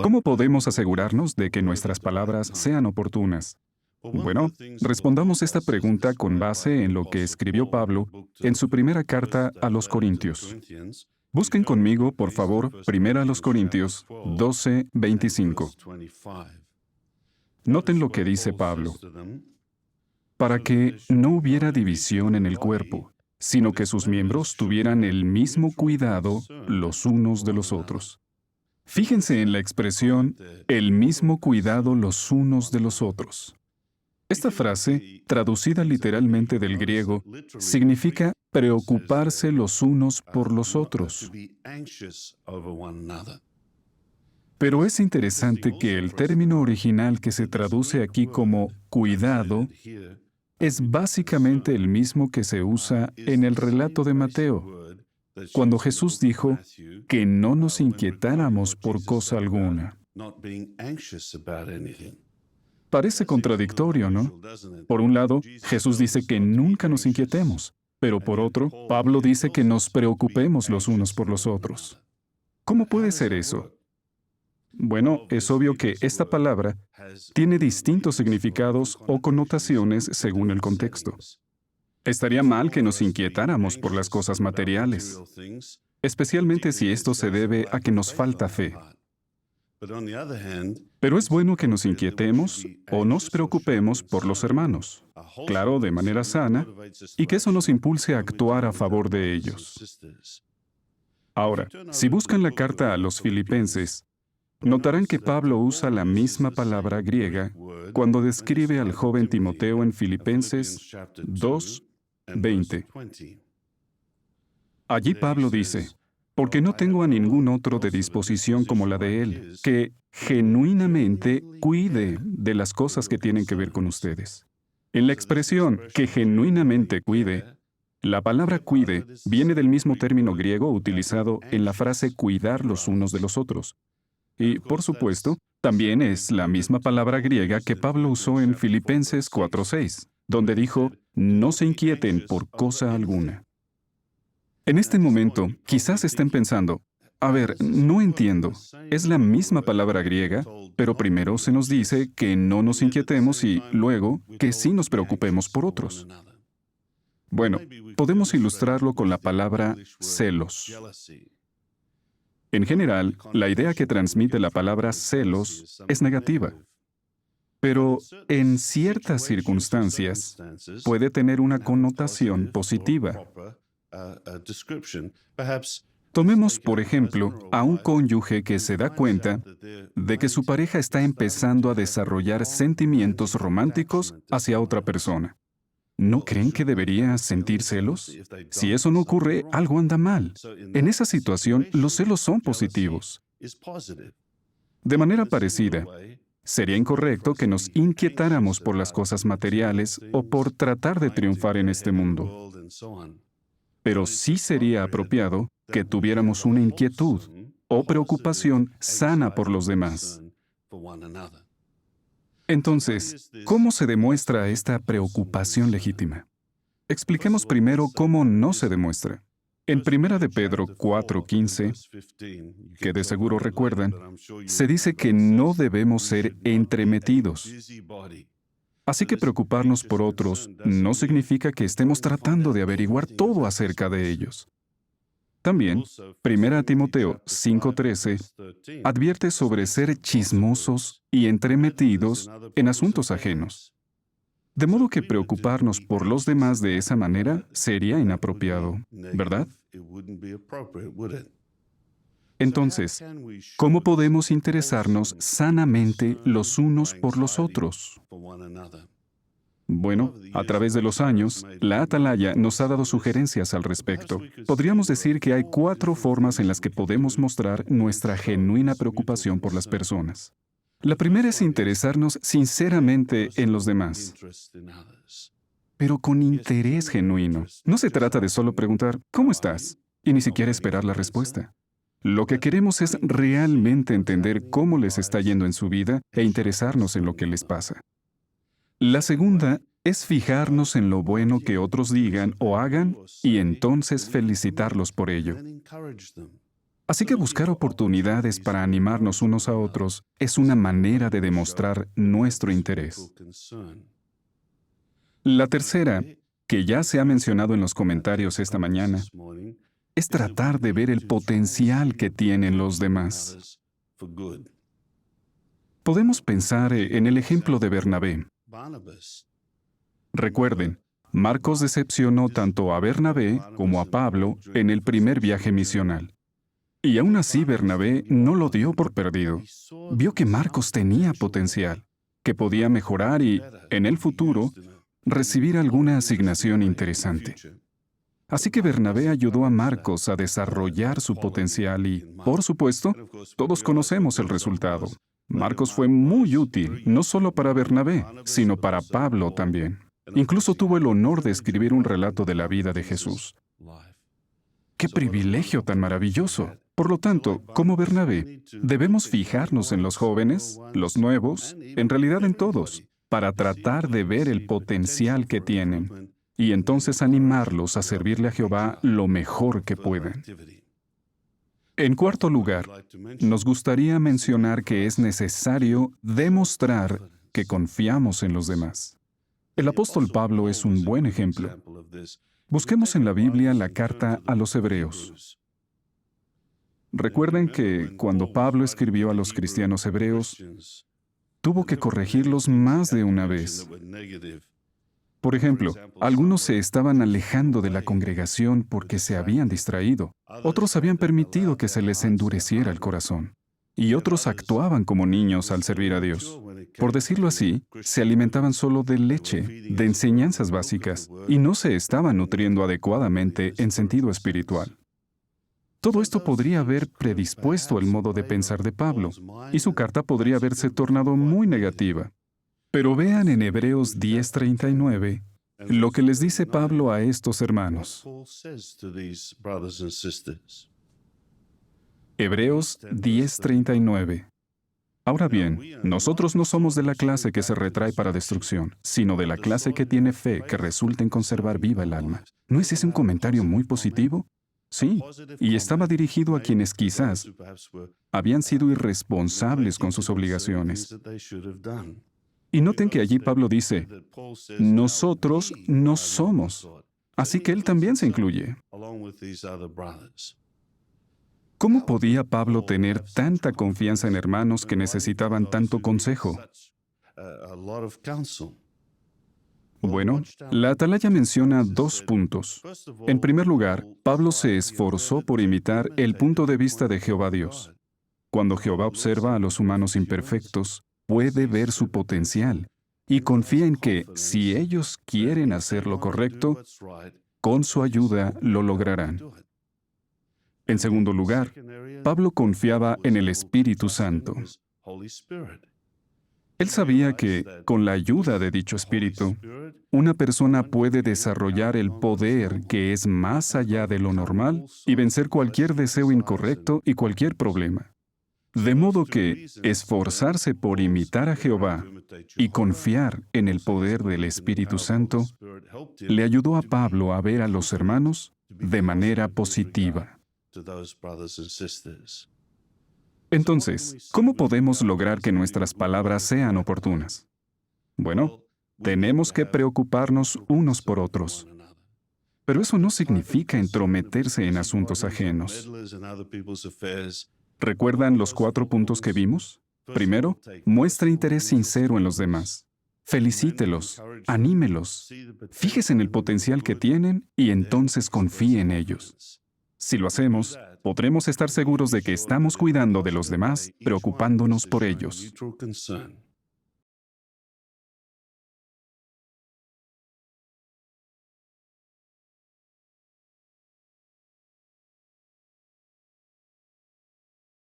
¿Cómo podemos asegurarnos de que nuestras palabras sean oportunas? Bueno, respondamos esta pregunta con base en lo que escribió Pablo en su primera carta a los Corintios. Busquen conmigo, por favor, Primera a los Corintios 12:25. Noten lo que dice Pablo. Para que no hubiera división en el cuerpo, sino que sus miembros tuvieran el mismo cuidado los unos de los otros. Fíjense en la expresión, el mismo cuidado los unos de los otros. Esta frase, traducida literalmente del griego, significa preocuparse los unos por los otros. Pero es interesante que el término original que se traduce aquí como cuidado es básicamente el mismo que se usa en el relato de Mateo, cuando Jesús dijo que no nos inquietáramos por cosa alguna. Parece contradictorio, ¿no? Por un lado, Jesús dice que nunca nos inquietemos, pero por otro, Pablo dice que nos preocupemos los unos por los otros. ¿Cómo puede ser eso? Bueno, es obvio que esta palabra tiene distintos significados o connotaciones según el contexto. Estaría mal que nos inquietáramos por las cosas materiales, especialmente si esto se debe a que nos falta fe. Pero es bueno que nos inquietemos o nos preocupemos por los hermanos, claro, de manera sana, y que eso nos impulse a actuar a favor de ellos. Ahora, si buscan la carta a los Filipenses, notarán que Pablo usa la misma palabra griega cuando describe al joven Timoteo en Filipenses 2:20. Allí Pablo dice, porque no tengo a ningún otro de disposición como la de él, que genuinamente cuide de las cosas que tienen que ver con ustedes. En la expresión que genuinamente cuide, la palabra cuide viene del mismo término griego utilizado en la frase cuidar los unos de los otros. Y, por supuesto, también es la misma palabra griega que Pablo usó en Filipenses 4:6, donde dijo, no se inquieten por cosa alguna. En este momento, quizás estén pensando, a ver, no entiendo. Es la misma palabra griega, pero primero se nos dice que no nos inquietemos y luego que sí nos preocupemos por otros. Bueno, podemos ilustrarlo con la palabra celos. En general, la idea que transmite la palabra celos es negativa, pero en ciertas circunstancias puede tener una connotación positiva. Tomemos, por ejemplo, a un cónyuge que se da cuenta de que su pareja está empezando a desarrollar sentimientos románticos hacia otra persona. ¿No creen que debería sentir celos? Si eso no ocurre, algo anda mal. En esa situación, los celos son positivos. De manera parecida, sería incorrecto que nos inquietáramos por las cosas materiales o por tratar de triunfar en este mundo. Pero sí sería apropiado que tuviéramos una inquietud o preocupación sana por los demás. Entonces, ¿cómo se demuestra esta preocupación legítima? Expliquemos primero cómo no se demuestra. En 1 de Pedro 4:15, que de seguro recuerdan, se dice que no debemos ser entremetidos. Así que preocuparnos por otros no significa que estemos tratando de averiguar todo acerca de ellos. También, 1 Timoteo 5:13 advierte sobre ser chismosos y entremetidos en asuntos ajenos. De modo que preocuparnos por los demás de esa manera sería inapropiado, ¿verdad? Entonces, ¿cómo podemos interesarnos sanamente los unos por los otros? Bueno, a través de los años, la Atalaya nos ha dado sugerencias al respecto. Podríamos decir que hay 4 formas en las que podemos mostrar nuestra genuina preocupación por las personas. La primera es interesarnos sinceramente en los demás, pero con interés genuino. No se trata de solo preguntar, ¿cómo estás? Y ni siquiera esperar la respuesta. Lo que queremos es realmente entender cómo les está yendo en su vida e interesarnos en lo que les pasa. La segunda es fijarnos en lo bueno que otros digan o hagan y entonces felicitarlos por ello. Así que buscar oportunidades para animarnos unos a otros es una manera de demostrar nuestro interés. La tercera, que ya se ha mencionado en los comentarios esta mañana, es tratar de ver el potencial que tienen los demás. Podemos pensar en el ejemplo de Bernabé. Recuerden, Marcos decepcionó tanto a Bernabé como a Pablo en el primer viaje misional. Y aún así Bernabé no lo dio por perdido. Vio que Marcos tenía potencial, que podía mejorar y, en el futuro, recibir alguna asignación interesante. Así que Bernabé ayudó a Marcos a desarrollar su potencial y, por supuesto, todos conocemos el resultado. Marcos fue muy útil, no solo para Bernabé, sino para Pablo también. Incluso tuvo el honor de escribir un relato de la vida de Jesús. ¡Qué privilegio tan maravilloso! Por lo tanto, como Bernabé, debemos fijarnos en los jóvenes, los nuevos, en realidad en todos, para tratar de ver el potencial que tienen y entonces animarlos a servirle a Jehová lo mejor que puedan. En cuarto lugar, nos gustaría mencionar que es necesario demostrar que confiamos en los demás. El apóstol Pablo es un buen ejemplo. Busquemos en la Biblia la carta a los Hebreos. Recuerden que cuando Pablo escribió a los cristianos hebreos, tuvo que corregirlos más de una vez. Por ejemplo, algunos se estaban alejando de la congregación porque se habían distraído. Otros habían permitido que se les endureciera el corazón. Y otros actuaban como niños al servir a Dios. Por decirlo así, se alimentaban solo de leche, de enseñanzas básicas, y no se estaban nutriendo adecuadamente en sentido espiritual. Todo esto podría haber predispuesto el modo de pensar de Pablo, y su carta podría haberse tornado muy negativa. Pero vean en Hebreos 10:39 lo que les dice Pablo a estos hermanos. Hebreos 10:39. Ahora bien, nosotros no somos de la clase que se retrae para destrucción, sino de la clase que tiene fe que resulta en conservar viva el alma. ¿No es ese un comentario muy positivo? Sí, y estaba dirigido a quienes quizás habían sido irresponsables con sus obligaciones. Y noten que allí Pablo dice, nosotros no somos. Así que él también se incluye. ¿Cómo podía Pablo tener tanta confianza en hermanos que necesitaban tanto consejo? Bueno, la Atalaya menciona 2 puntos. En primer lugar, Pablo se esforzó por imitar el punto de vista de Jehová Dios. Cuando Jehová observa a los humanos imperfectos, puede ver su potencial y confía en que, si ellos quieren hacer lo correcto, con su ayuda lo lograrán. En segundo lugar, Pablo confiaba en el Espíritu Santo. Él sabía que, con la ayuda de dicho Espíritu, una persona puede desarrollar el poder que es más allá de lo normal y vencer cualquier deseo incorrecto y cualquier problema. De modo que esforzarse por imitar a Jehová y confiar en el poder del Espíritu Santo le ayudó a Pablo a ver a los hermanos de manera positiva. Entonces, ¿cómo podemos lograr que nuestras palabras sean oportunas? Bueno, tenemos que preocuparnos unos por otros. Pero eso no significa entrometerse en asuntos ajenos. ¿Recuerdan los 4 puntos que vimos? Primero, muestre interés sincero en los demás. Felicítelos, anímelos, fíjese en el potencial que tienen y entonces confíe en ellos. Si lo hacemos, podremos estar seguros de que estamos cuidando de los demás, preocupándonos por ellos.